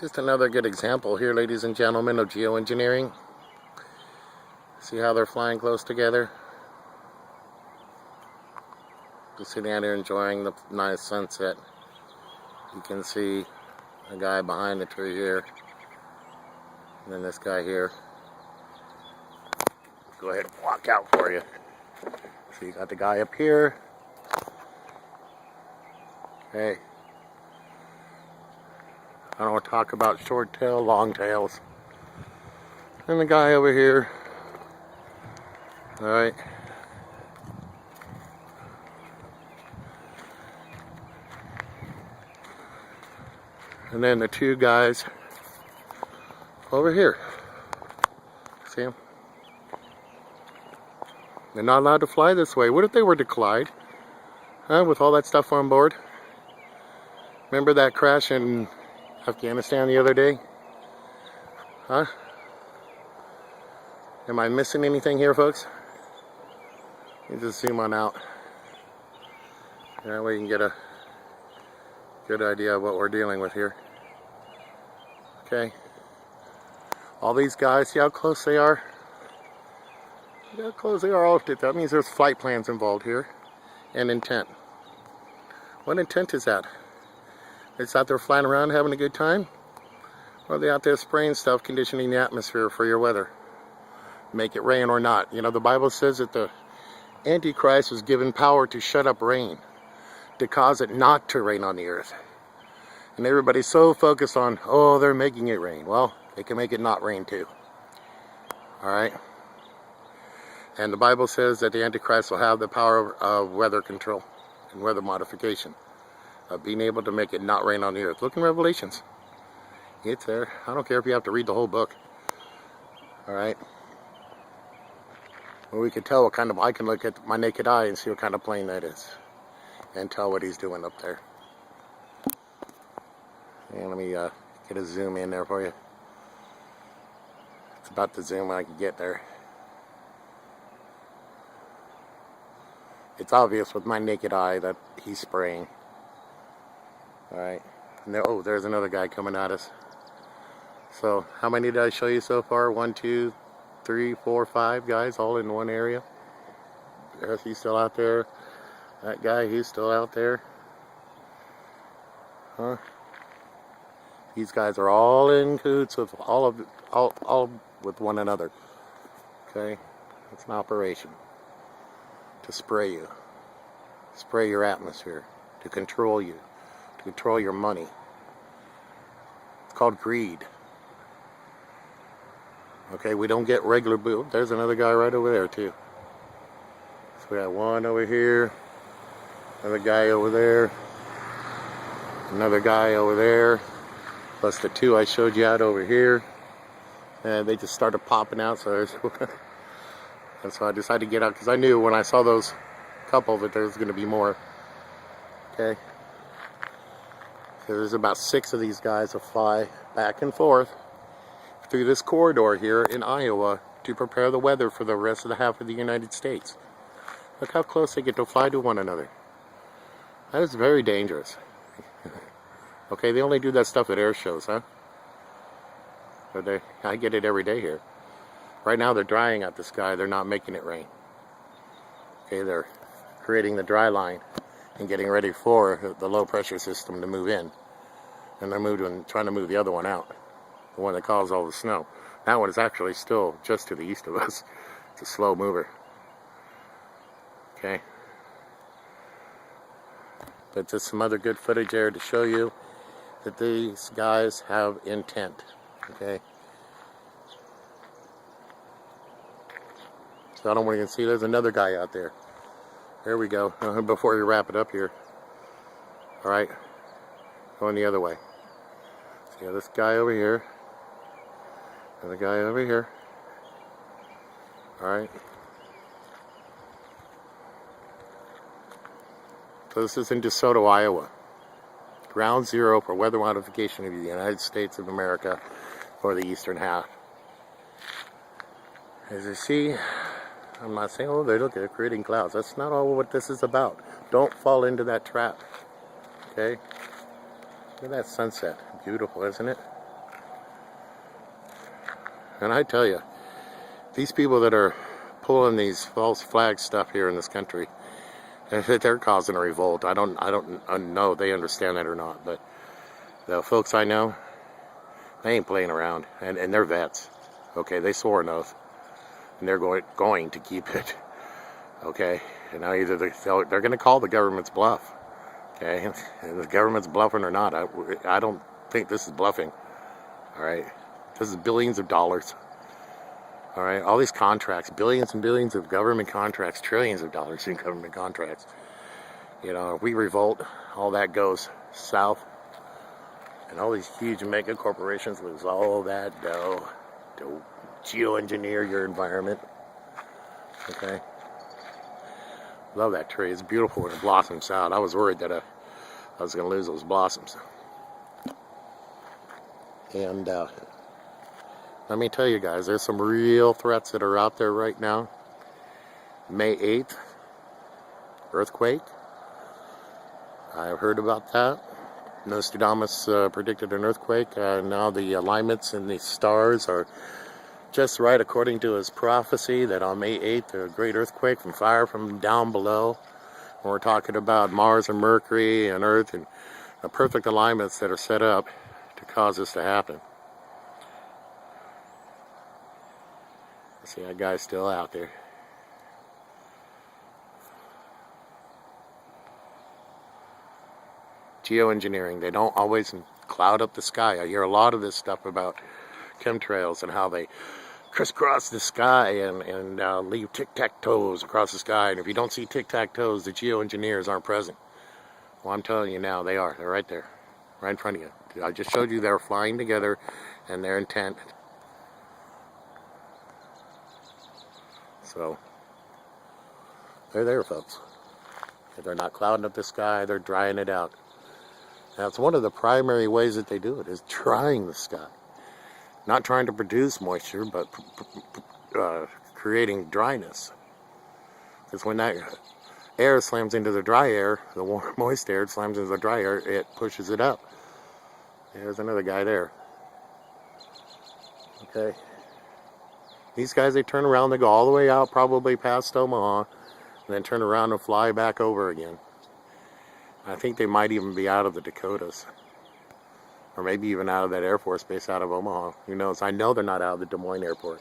Just another good example here, ladies and gentlemen, of geoengineering. See how they're flying close together? Just sitting out here enjoying the nice sunset. You can see a guy behind the tree here, and then this guy here. Go ahead and walk out for you. So you got the guy up here. Okay. I don't want to talk about short tail, long tails. And the guy over here. Alright. And then the two guys over here. See them? They're not allowed to fly this way. What if they were to collide? Huh? With all that stuff on board? Remember that crash in Afghanistan the other day? Huh? Am I missing anything here, folks? You just zoom on out. That way you can get a good idea of what we're dealing with here. Okay. All these guys, see how close they are? See how close they are. That means there's flight plans involved here. And intent. What intent is that? It's out there flying around having a good time? Or are they out there spraying stuff, conditioning the atmosphere for your weather? Make it rain or not. You know, the Bible says that the Antichrist was given power to shut up rain, to cause it not to rain on the earth. And everybody's so focused on, oh, they're making it rain. Well, they can make it not rain too. Alright? And the Bible says that the Antichrist will have the power of weather control and weather modification, of being able to make it not rain on the earth. Look in Revelations. It's there. I don't care if you have to read the whole book. Alright? Well, we can tell what kind of, I can look at my naked eye and see what kind of plane that is. And tell what he's doing up there. And let me get a zoom in there for you. It's about the zoom I can get there. It's obvious with my naked eye that he's spraying. Alright. Oh, there's another guy coming at us. So, how many did I show you so far? 1, 2, 3, 4, 5 guys all in one area. There's he's still out there. That guy, he's still out there. Huh? These guys are all in cahoots with all with one another. Okay? It's an operation to spray you. Spray your atmosphere. To control you. To control your money. It's called greed. Okay, we don't get regular boo. There's another guy right over there too. So we got one over here. Another guy over there. Another guy over there. Plus the two I showed you out over here. And they just started popping out, so that's why I decided to get out, because I knew when I saw those couple that there's going to be more. Okay. So there's about 6 of these guys that fly back and forth through this corridor here in Iowa to prepare the weather for the rest of the half of the United States. Look how close they get to fly to one another. That is very dangerous. Okay, they only do that stuff at air shows, huh? But I get it every day here. Right now they're drying out the sky. They're not making it rain. Okay, they're creating the dry line and getting ready for the low pressure system to move in. And they're trying to move the other one out. The one that caused all the snow. That one is actually still just to the east of us. It's a slow mover. Okay. But just some other good footage there to show you that these guys have intent. Okay. So I don't want you to see there's another guy out there. There we go. Before we wrap it up here. Alright. Going the other way. See this guy over here. Another guy over here. Alright. So this is in DeSoto, Iowa. Ground zero for weather modification of the United States of America for the eastern half. As you see, I'm not saying, oh, they're creating clouds. That's not all what this is about. Don't fall into that trap. Okay? Look at that sunset. Beautiful, isn't it? And I tell you, these people that are pulling these false flag stuff here in this country, they're causing a revolt. I don't know if they understand that or not, but the folks I know, they ain't playing around, and they're vets. Okay, they swore an oath, and they're going to keep it. Okay, and now either they're going to call the government's bluff. Okay, and the government's bluffing or not, I don't think this is bluffing. All right, this is billions of dollars. All right, all these contracts, billions and billions of government contracts, trillions of dollars in government contracts. You know, if we revolt, all that goes south, and all these huge mega corporations lose all that dough to geoengineer your environment. Okay, love that tree. It's beautiful when it blossoms out. I was worried that I was going to lose those blossoms. And let me tell you guys, there's some real threats that are out there right now. May 8th, earthquake. I've heard about that. Nostradamus predicted an earthquake. Now the alignments in the stars are just right according to his prophecy that on May 8th, a great earthquake from fire from down below. And we're talking about Mars and Mercury and Earth and the perfect alignments that are set up to cause this to happen. See, that guy's still out there. Geoengineering. They don't always cloud up the sky. I hear a lot of this stuff about chemtrails and how they crisscross the sky and leave tic-tac-toes across the sky. And if you don't see tic-tac-toes, the geoengineers aren't present. Well, I'm telling you now, they are. They're right there. Right in front of you. I just showed you they're flying together and their intent. So, they're there, folks. If they're not clouding up the sky, they're drying it out. That's one of the primary ways that they do it, is drying the sky. Not trying to produce moisture, but creating dryness. Because when that air slams into the dry air, the warm, moist air slams into the dry air, it pushes it up. There's another guy there. Okay. These guys, they turn around, they go all the way out, probably past Omaha, and then turn around and fly back over again. I think they might even be out of the Dakotas. Or maybe even out of that Air Force base out of Omaha. Who knows? I know they're not out of the Des Moines airport.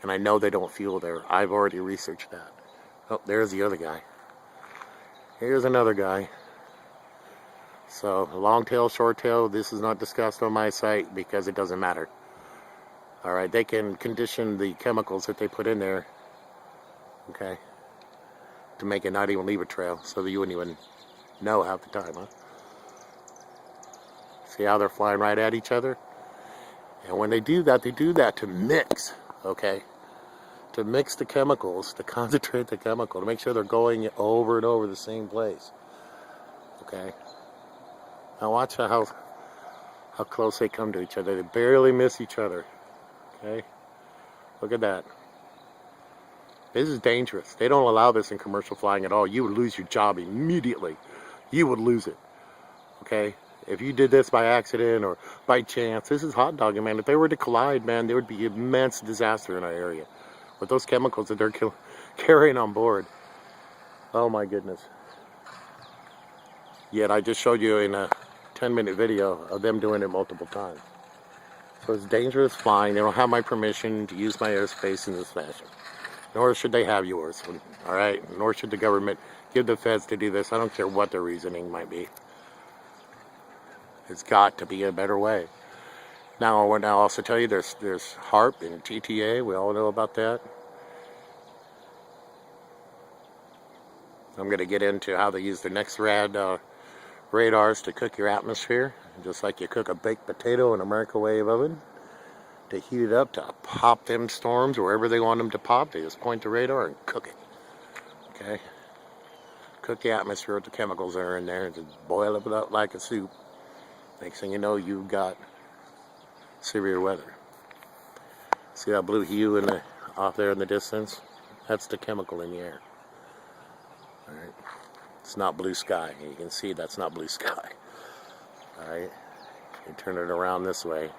And I know they don't fuel there. I've already researched that. Oh, there's the other guy. Here's another guy. So, long tail, short tail, this is not discussed on my site because it doesn't matter. Alright, they can condition the chemicals that they put in there, okay, to make it not even leave a trail, so that you wouldn't even know half the time, huh? See how they're flying right at each other? And when they do that to mix, okay, to mix the chemicals, to concentrate the chemical, to make sure they're going over and over the same place, okay? Now watch how close they come to each other. They barely miss each other. Okay, look at that. This is dangerous. They don't allow this in commercial flying at all. You would lose your job immediately. You would lose it. Okay, if you did this by accident or by chance, this is hot dogging, man. If they were to collide, man, there would be immense disaster in our area with those chemicals that they're carrying on board. Oh my goodness. Yet I just showed you in a 10-minute video of them doing it multiple times. So it's dangerous flying. They don't have my permission to use my airspace in this fashion. Nor should they have yours. Alright? Nor should the government give the feds to do this. I don't care what their reasoning might be. It's got to be a better way. Now, I want to also tell you there's HARP and TTA. We all know about that. I'm going to get into how they use the NEXRAD radars to cook your atmosphere, just like you cook a baked potato in a microwave oven, to heat it up, to pop them storms wherever they want them to pop. They just point the radar and cook it. Okay? Cook the atmosphere with the chemicals that are in there and just boil it up like a soup. Next thing you know, you've got severe weather. See that blue hue off there in the distance? That's the chemical in the air. Alright? It's not blue sky. You can see that's not blue sky. Alright? You turn it around this way.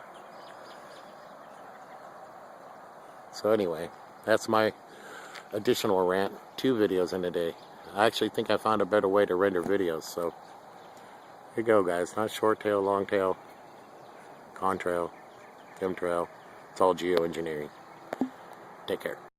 So anyway, that's my additional rant. 2 videos in a day. I actually think I found a better way to render videos. So here you go, guys. Not short tail, long tail, contrail, chemtrail. It's all geoengineering. Take care.